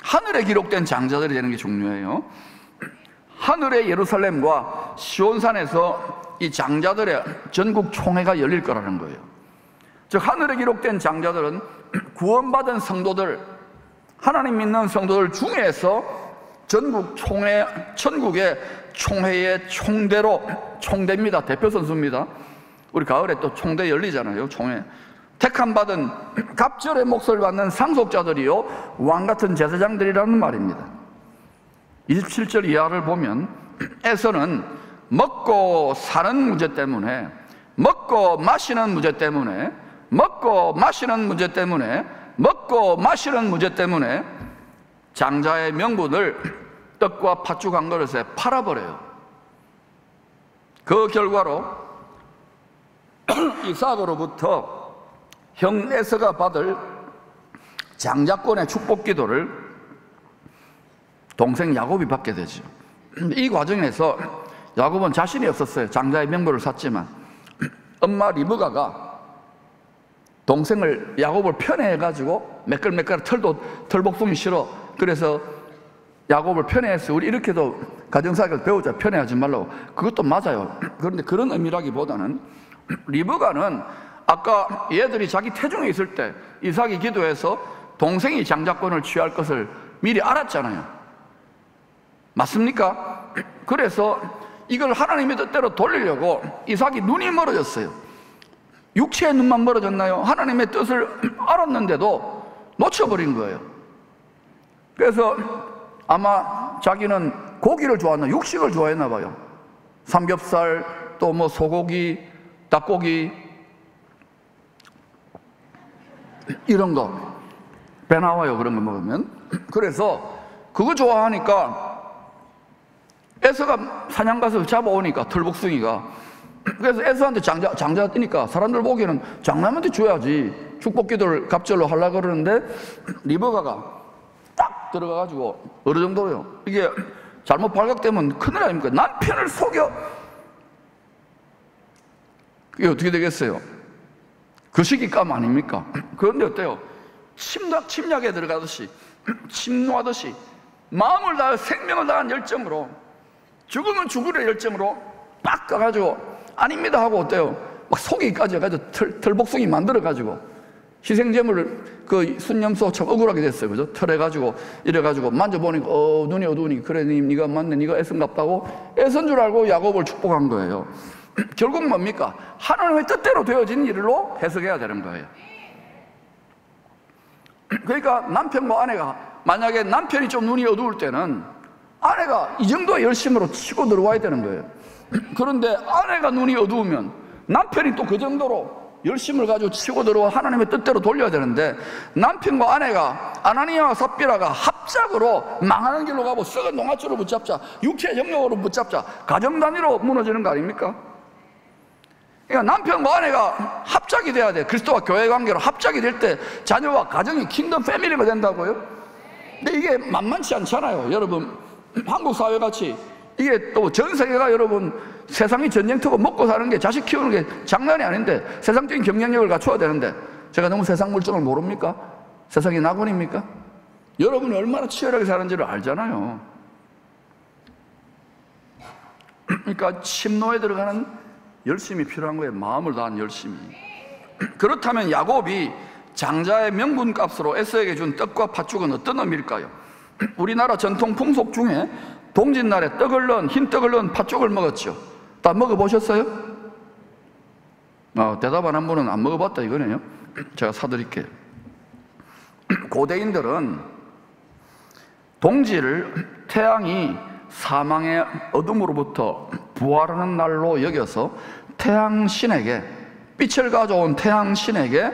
하늘에 기록된 장자들이 되는 게 중요해요. 하늘의 예루살렘과 시온산에서 이 장자들의 전국 총회가 열릴 거라는 거예요. 즉 하늘에 기록된 장자들은 구원받은 성도들, 하나님 믿는 성도들 중에서 전국 총회, 천국의 총회의 총대로, 총대입니다. 대표 선수입니다. 우리 가을에 또 총대 열리잖아요. 총회. 택함받은 갑절의 몫을 받는 상속자들이요 왕같은 제사장들이라는 말입니다. 27절 이하를 보면 에서는 먹고 사는 문제 때문에, 먹고 마시는 문제 때문에, 먹고 마시는 문제 때문에, 먹고 마시는 문제 때문에 장자의 명분을 떡과 팥죽 한 그릇에 팔아버려요. 그 결과로 이삭으로부터 형 에서가 받을 장자권의 축복 기도를 동생 야곱이 받게 되죠. 이 과정에서 야곱은 자신이 없었어요. 장자의 명분을 샀지만 엄마 리브가가 동생을 야곱을 편애해가지고 매끌매끌 털복숭이 싫어. 그래서 야곱을 편애했어요. 우리 이렇게도 가정사역을 배우자. 편애하지 말라고. 그것도 맞아요. 그런데 그런 의미라기보다는 리브가는 아까 얘들이 자기 태중에 있을 때 이삭이 기도해서 동생이 장자권을 취할 것을 미리 알았잖아요. 맞습니까? 그래서 이걸 하나님의 뜻대로 돌리려고 이삭이 눈이 멀어졌어요. 육체의 눈만 멀어졌나요? 하나님의 뜻을 알았는데도 놓쳐버린 거예요. 그래서 아마 자기는 고기를 좋아했나, 육식을 좋아했나 봐요. 삼겹살, 또 뭐 소고기, 닭고기 이런 거 배 나와요. 그런 거 먹으면. 그래서 그거 좋아하니까 에서가 사냥 가서 잡아오니까 털복숭이가, 그래서 에서한테 장자 뜨니까 사람들 보기에는 장남한테 줘야지 축복 기도를 갑절로 하려고 그러는데 리브가가 딱 들어가가지고 어느 정도요, 이게 잘못 발각되면 큰일 아닙니까? 남편을 속여. 이게 어떻게 되겠어요? 그 시기감 아닙니까? 그런데 어때요? 침략에 들어가듯이, 침노하듯이 마음을 다해 생명을 다한 열정으로, 죽으면 죽으려 열정으로 딱 가가지고 아닙니다 하고 어때요? 막 속이까지 해가지고 털복숭이 만들어가지고 희생제물을 그 순념소 참 억울하게 됐어요. 그죠? 털해가지고 이래가지고 만져보니까 눈이 어두우니까 그래 네가 맞네, 네가 애쓴갑다고 애쓴 줄 알고 야곱을 축복한 거예요. 결국 뭡니까? 하나님의 뜻대로 되어진 일로 해석해야 되는 거예요. 그러니까 남편과 아내가, 만약에 남편이 좀 눈이 어두울 때는 아내가 이 정도의 열심으로 치고 들어와야 되는 거예요. 그런데 아내가 눈이 어두우면 남편이 또 그 정도로 열심을 가지고 치고 들어와 하나님의 뜻대로 돌려야 되는데, 남편과 아내가 아나니아와 삽비라가 합작으로 망하는 길로 가고 썩은 농아줄을 붙잡자, 육체 영역으로 붙잡자, 가정 단위로 무너지는 거 아닙니까? 그러니까 남편과 아내가 합작이 돼야 돼. 그리스도와 교회 관계로 합작이 될 때 자녀와 가정이 킹덤 패밀리가 된다고요? 근데 이게 만만치 않잖아요. 여러분, 한국 사회같이 이게 또 전 세계가 여러분 세상이 전쟁터고 먹고 사는 게, 자식 키우는 게 장난이 아닌데 세상적인 경쟁력을 갖춰야 되는데 제가 너무 세상 물정을 모릅니까? 세상이 낙원입니까? 여러분이 얼마나 치열하게 사는지를 알잖아요. 그러니까 침노에 들어가는 열심이 필요한 거예요. 마음을 다한 열심이. 그렇다면 야곱이 장자의 명분값으로 에서에게 준 떡과 팥죽은 어떤 의미일까요? 우리나라 전통 풍속 중에 동짓날에 떡을 넣은, 흰 떡을 넣은 팥죽을 먹었죠. 다 먹어보셨어요? 대답 안 한 분은 안 먹어봤다 이거네요. 제가 사드릴게요. 고대인들은 동지를 태양이 사망의 어둠으로부터 부활하는 날로 여겨서 태양신에게, 빛을 가져온 태양신에게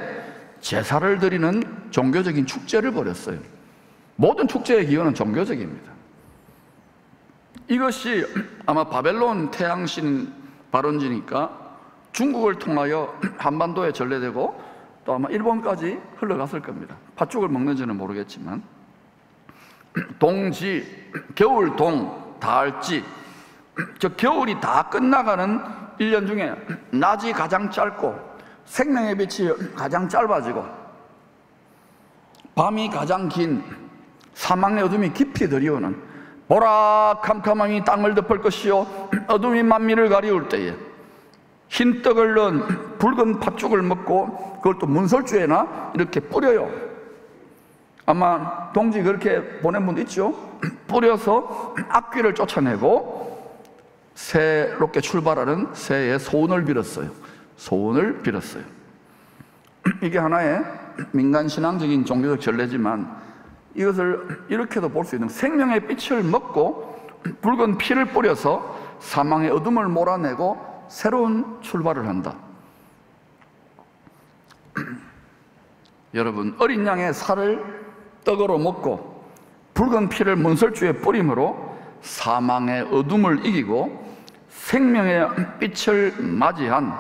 제사를 드리는 종교적인 축제를 벌였어요. 모든 축제의 기원은 종교적입니다. 이것이 아마 바벨론 태양신 발원지니까 중국을 통하여 한반도에 전래되고 또 아마 일본까지 흘러갔을 겁니다. 팥죽을 먹는지는 모르겠지만, 동지, 겨울동, 가을지, 저 겨울이 다 끝나가는 1년 중에 낮이 가장 짧고 생명의 빛이 가장 짧아지고 밤이 가장 긴 사망의 어둠이 깊이 들이오는, 보라 캄캄함이 땅을 덮을 것이요 어둠이 만민을 가리울 때에 흰 떡을 넣은 붉은 팥죽을 먹고 그걸 또 문설주에나 이렇게 뿌려요. 아마 동지 그렇게 보낸 분도 있죠. 뿌려서 악귀를 쫓아내고 새롭게 출발하는 새해 소원을 빌었어요. 소원을 빌었어요. 이게 하나의 민간신앙적인 종교적 전례지만 이것을 이렇게도 볼 수 있는, 생명의 빛을 먹고 붉은 피를 뿌려서 사망의 어둠을 몰아내고 새로운 출발을 한다. 여러분, 어린 양의 살을 떡으로 먹고 붉은 피를 문설주에 뿌림으로 사망의 어둠을 이기고 생명의 빛을 맞이한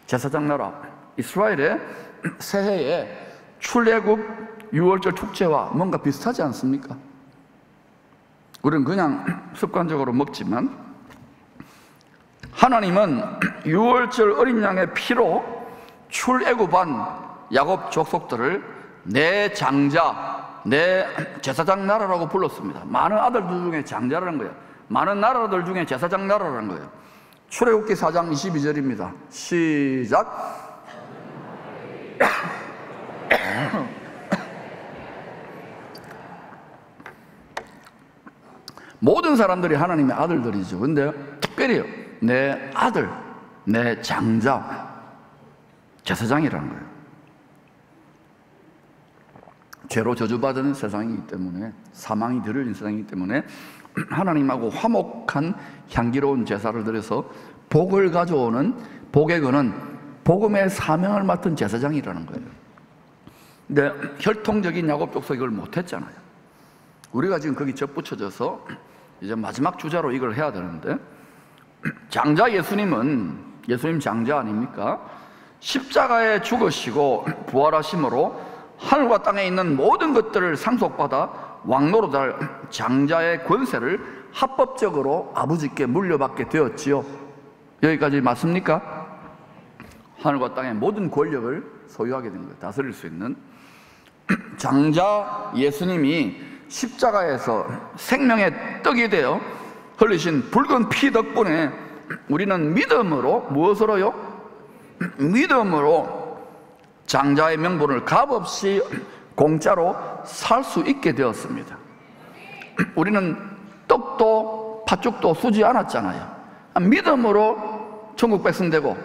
제사장 나라 이스라엘의 새해의 출애굽 유월절 축제와 뭔가 비슷하지 않습니까? 우리는 그냥 습관적으로 먹지만 하나님은 유월절 어린 양의 피로 출애굽한 야곱 족속들을 내 장자, 내 제사장 나라라고 불렀습니다. 많은 아들들 중에 장자라는 거예요. 많은 나라들 중에 제사장 나라라는 거예요. 출애굽기 4장 22절입니다. 시작. 모든 사람들이 하나님의 아들들이죠. 근데 특별히 내 아들, 내 장자, 제사장이라는 거예요. 죄로 저주받은 세상이기 때문에, 사망이 들어진 세상이기 때문에 하나님하고 화목한 향기로운 제사를 드려서 복을 가져오는, 복에 거는 복음의 사명을 맡은 제사장이라는 거예요. 근데 혈통적인 야곱 족속이 이걸 못했잖아요. 우리가 지금 거기 접붙여져서 이제 마지막 주자로 이걸 해야 되는데, 장자 예수님 장자 아닙니까? 십자가에 죽으시고 부활하심으로 하늘과 땅에 있는 모든 것들을 상속받아 왕노릇할 장자의 권세를 합법적으로 아버지께 물려받게 되었지요. 여기까지 맞습니까? 하늘과 땅의 모든 권력을 소유하게 된 거예요. 다스릴 수 있는 장자 예수님이 십자가에서 생명의 떡이 되어 흘리신 붉은 피 덕분에 우리는 믿음으로, 무엇으로요? 믿음으로 장자의 명분을 값없이 공짜로 살 수 있게 되었습니다. 우리는 떡도 팥죽도 쓰지 않았잖아요. 믿음으로 천국 백성 되고,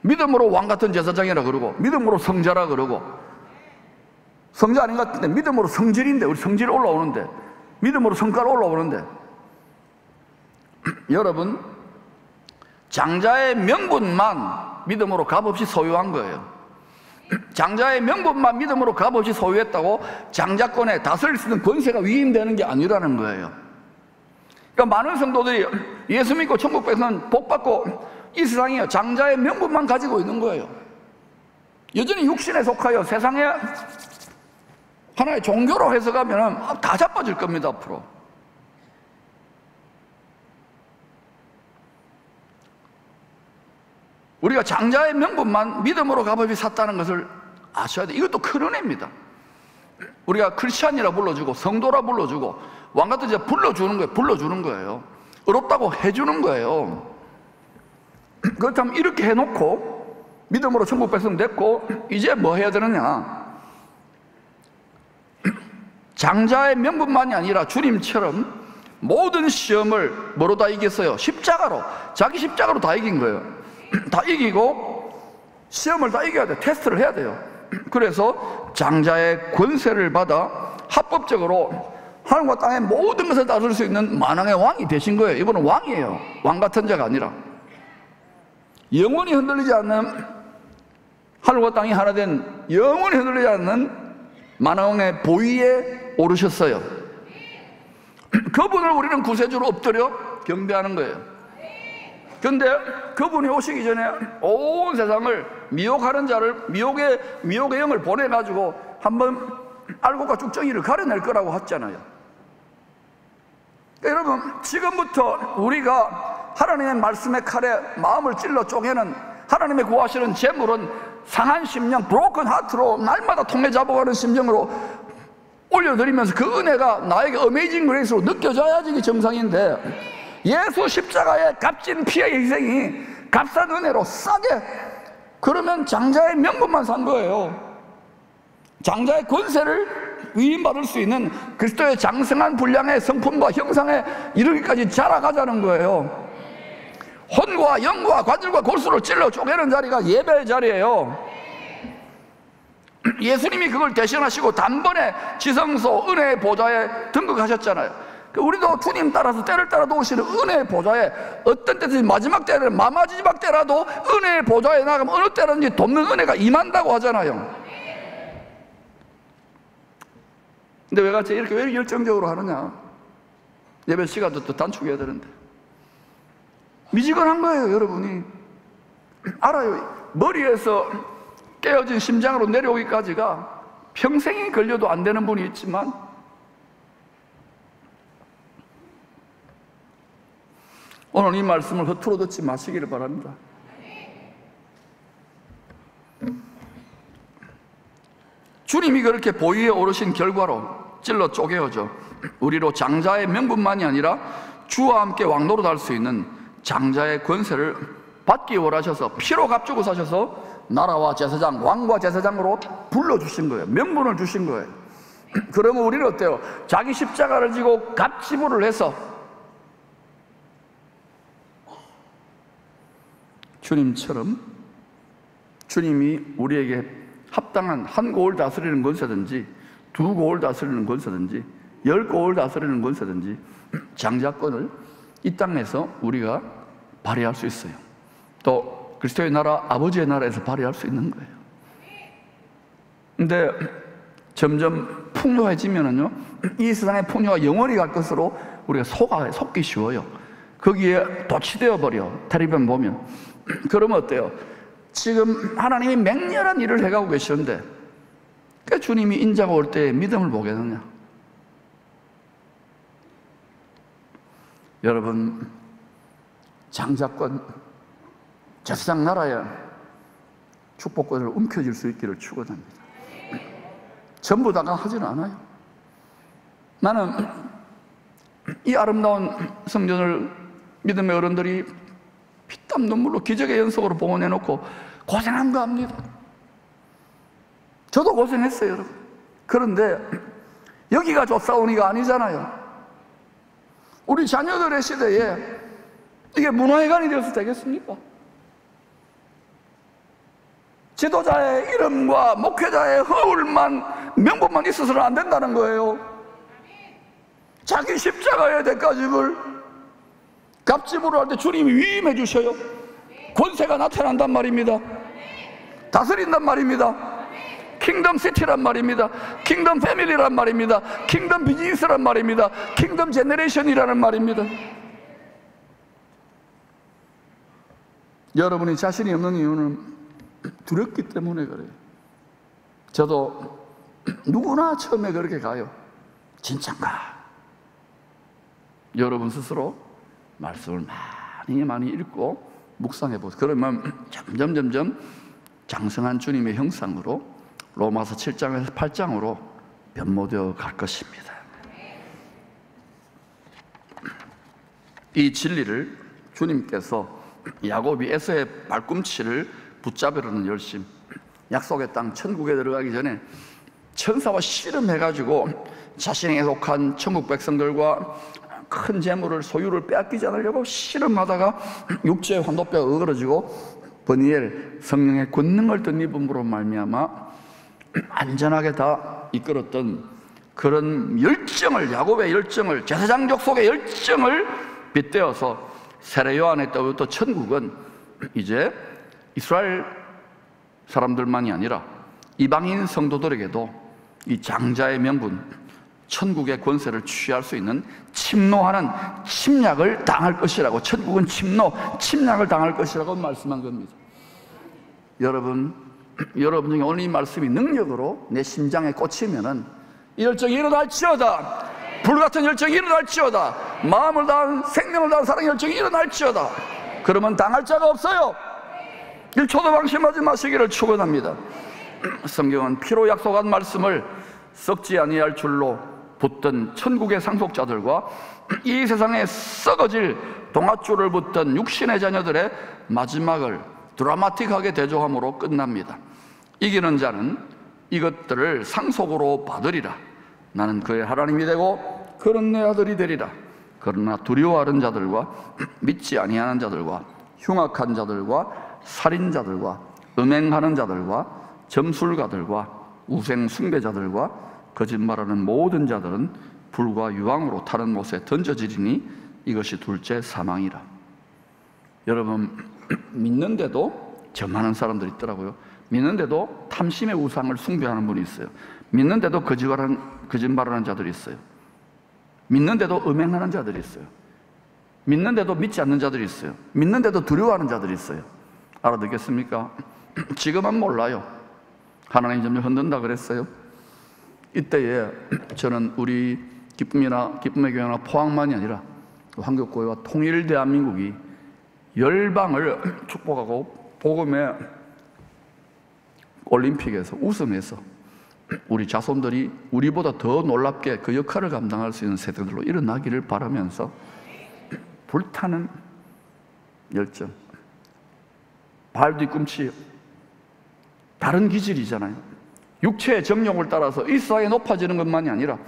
믿음으로 왕같은 제사장이라 그러고, 믿음으로 성자라 그러고, 성자 아닌 것 같은데 믿음으로 성질인데, 우리 성질 올라오는데, 믿음으로 성과로 올라오는데, 여러분, 장자의 명분만 믿음으로 값없이 소유한 거예요. 장자의 명분만 믿음으로 값없이 소유했다고 장자권에 다스릴 수 있는 권세가 위임되는 게 아니라는 거예요. 그러니까 많은 성도들이 예수 믿고 천국 백성은 복 받고 이 세상에 장자의 명분만 가지고 있는 거예요. 여전히 육신에 속하여 세상에 하나의 종교로 해석하면 다 자빠질 겁니다. 앞으로 우리가 장자의 명분만 믿음으로 값없이 샀다는 것을 아셔야 돼요. 이것도 큰 은혜입니다. 우리가 크리스찬이라 불러주고 성도라 불러주고 왕같은 자 불러주는 거예요. 불러주는 거예요. 의롭다고 해주는 거예요. 그렇다면 이렇게 해놓고 믿음으로 천국 백성 됐고 이제 뭐 해야 되느냐? 장자의 명분만이 아니라 주님처럼 모든 시험을 뭐로 다 이겼어요? 십자가로. 자기 십자가로 다 이긴 거예요. 다 이기고 시험을 다 이겨야 돼. 테스트를 해야 돼요. 그래서 장자의 권세를 받아 합법적으로 하늘과 땅의 모든 것을 다룰 수 있는 만왕의 왕이 되신 거예요. 이분은 왕이에요. 왕 같은 자가 아니라 영원히 흔들리지 않는, 하늘과 땅이 하나 된 영원히 흔들리지 않는 만왕의 보위에 오르셨어요. 그분을 우리는 구세주로 엎드려 경배하는 거예요. 그런데 그분이 오시기 전에 온 세상을 미혹하는 자를, 미혹의 영을 보내가지고 한번 알곡과 쭉정이를 가려낼 거라고 했잖아요. 그러니까 여러분, 지금부터 우리가 하나님의 말씀의 칼에 마음을 찔러 쪼개는, 하나님의 구하시는 재물은 상한 심령, 브로큰 하트로 날마다 통해 잡아가는 심령으로 올려드리면서 그 은혜가 나에게 어메이징 그레이스로 느껴져야지 이게 정상인데, 예수 십자가의 값진 피의 희생이 값싼 은혜로 싸게, 그러면 장자의 명분만 산 거예요. 장자의 권세를 위임받을 수 있는 그리스도의 장성한 분량의 성품과 형상에 이르기까지 자라가자는 거예요. 혼과 영과 관절과 골수를 찔러 쪼개는 자리가 예배의 자리예요. 예수님이 그걸 대신하시고 단번에 지성소 은혜의 보좌에 등극하셨잖아요. 우리도 주님 따라서 때를 따라 도우시는 은혜의 보좌에 어떤 때든지 마지막 때는 마지막 때라도 은혜의 보좌에 나가면 어느 때라든지 돕는 은혜가 임한다고 하잖아요. 근데 왜 같이 이렇게 왜 열정적으로 하느냐? 예배 시간도 또 단축해야 되는데 미지근한 거예요. 여러분이 알아요. 머리에서 깨어진 심장으로 내려오기까지가 평생이 걸려도 안 되는 분이 있지만 오늘 이 말씀을 허투루 듣지 마시기를 바랍니다. 주님이 그렇게 보위에 오르신 결과로 찔러 쪼개어져 우리로 장자의 명분만이 아니라 주와 함께 왕노릇할 수 있는 장자의 권세를 받기 원하셔서 피로 값주고 사셔서 나라와 제사장, 왕과 제사장으로 불러주신 거예요. 명분을 주신 거예요. 그러면 우리는 어때요? 자기 십자가를 지고 값지불을 해서 주님처럼 주님이 우리에게 합당한 한 고을 다스리는 권세든지 두 고을 다스리는 권세든지 10고을 다스리는 권세든지 장자권을 이 땅에서 우리가 발휘할 수 있어요. 또 그리스도의 나라, 아버지의 나라에서 발휘할 수 있는 거예요. 근데 점점 풍요해지면은요, 이 세상의 풍요가 영원히 갈 것으로 우리가 속기 쉬워요. 거기에 도취되어 버려. 텔레비전 보면. 그러면 어때요? 지금 하나님이 맹렬한 일을 해가고 계시는데 그 주님이 인자가 올 때 믿음을 보겠느냐? 여러분, 장자권, 제사장 나라에 축복권을 움켜쥘 수 있기를 축원합니다. 전부 다가 하지는 않아요. 나는 이 아름다운 성전을 믿음의 어른들이 피땀 눈물로 기적의 연속으로 봉헌해놓고 고생한 거 압니다. 저도 고생했어요, 여러분. 그런데 여기가 좋사오니가 아니잖아요. 우리 자녀들의 시대에 이게 문화회관이 되어서 되겠습니까? 지도자의 이름과 목회자의 허울만, 명분만 있어서는 안 된다는 거예요. 자기 십자가의 대가집을 값집으로 할 때 주님이 위임해 주셔요. 권세가 나타난단 말입니다. 다스린단 말입니다. 킹덤 시티란 말입니다. 킹덤 패밀리란 말입니다. 킹덤 비즈니스란 말입니다. 킹덤 제너레이션이라는 말입니다. 여러분이 자신이 없는 이유는 두렵기 때문에 그래요. 저도 누구나 처음에 그렇게 가요. 진짠가? 여러분 스스로 말씀을 많이 읽고 묵상해 보세요. 그러면 점점 장성한 주님의 형상으로 로마서 7장에서 8장으로 변모되어 갈 것입니다. 이 진리를 주님께서 야곱이 에서의 발꿈치를 붙잡으려는 열심, 약속의 땅 천국에 들어가기 전에 천사와 씨름해가지고 자신에게 속한 천국 백성들과 큰 재물을 소유를 빼앗기지 않으려고 씨름하다가 육체의 환도뼈가 어그러지고 버니엘 성령의 권능을 덧입음으로 말미암아 안전하게 다 이끌었던 그런 열정을, 야곱의 열정을, 제사장족 속의 열정을 빗대어서 세례 요한의 때부터 천국은 이제 이스라엘 사람들만이 아니라 이방인 성도들에게도 이 장자의 명분, 천국의 권세를 취할 수 있는 침노하는 침략을 당할 것이라고, 천국은 침략을 당할 것이라고 말씀한 겁니다. 여러분 중에 오늘 이 말씀이 능력으로 내 심장에 꽂히면은 이 열정이 일어날지어다. 불같은 열정이 일어날지어다. 마음을 다한, 생명을 다한 사랑의 열정이 일어날지어다. 그러면 당할 자가 없어요. 1초도 방심하지 마시기를 축원합니다. 성경은 피로 약속한 말씀을 썩지 아니할 줄로 붙던 천국의 상속자들과 이 세상에 썩어질 동아줄을 붙던 육신의 자녀들의 마지막을 드라마틱하게 대조함으로 끝납니다. 이기는 자는 이것들을 상속으로 받으리라. 나는 그의 하나님이 되고 그는 내 아들이 되리라. 그러나 두려워하는 자들과 믿지 아니하는 자들과 흉악한 자들과 살인자들과 음행하는 자들과 점술가들과 우생 숭배자들과 거짓말하는 모든 자들은 불과 유황으로 타는 못에 던져지리니 이것이 둘째 사망이라. 여러분, 믿는데도 저 많은 사람들이 있더라고요. 믿는데도 탐심의 우상을 숭배하는 분이 있어요. 믿는데도 거짓말하는 자들이 있어요. 믿는데도 음행하는 자들이 있어요. 믿는데도 믿지 않는 자들이 있어요. 믿는데도 두려워하는 자들이 있어요. 알아듣겠습니까? 지금은 몰라요. 하나님 점점 흔든다 그랬어요. 이때에 저는 우리 기쁨의 교회나 포항만이 아니라 한국교회와 통일 대한민국이 열방을 축복하고 복음의 올림픽에서 우승해서 우리 자손들이 우리보다 더 놀랍게 그 역할을 감당할 수 있는 세대들로 일어나기를 바라면서 불타는 열정, 발 뒤꿈치 다른 기질이잖아요. 육체의 정욕을 따라서 이 사회에 높아지는 것만이 아니라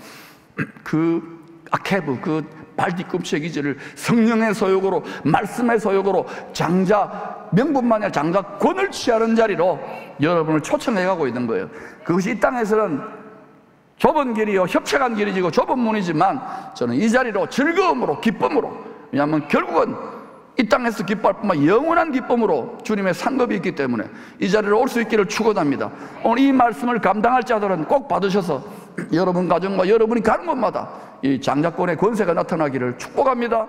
그 아케브, 그 발 뒤꿈치의 기질을 성령의 소욕으로, 말씀의 소욕으로 장자, 명분만이 아니라 장자권을 취하는 자리로 여러분을 초청해가고 있는 거예요. 그것이 이 땅에서는 좁은 길이요, 협착한 길이지고 좁은 문이지만 저는 이 자리로 즐거움으로, 기쁨으로, 왜냐하면 결국은 이 땅에서 기뻐할 뿐만 아니라 영원한 기쁨으로 주님의 상급이 있기 때문에 이 자리로 올 수 있기를 축원합니다. 오늘 이 말씀을 감당할 자들은 꼭 받으셔서 여러분 가정과 여러분이 가는 곳마다 이 장자권의 권세가 나타나기를 축복합니다.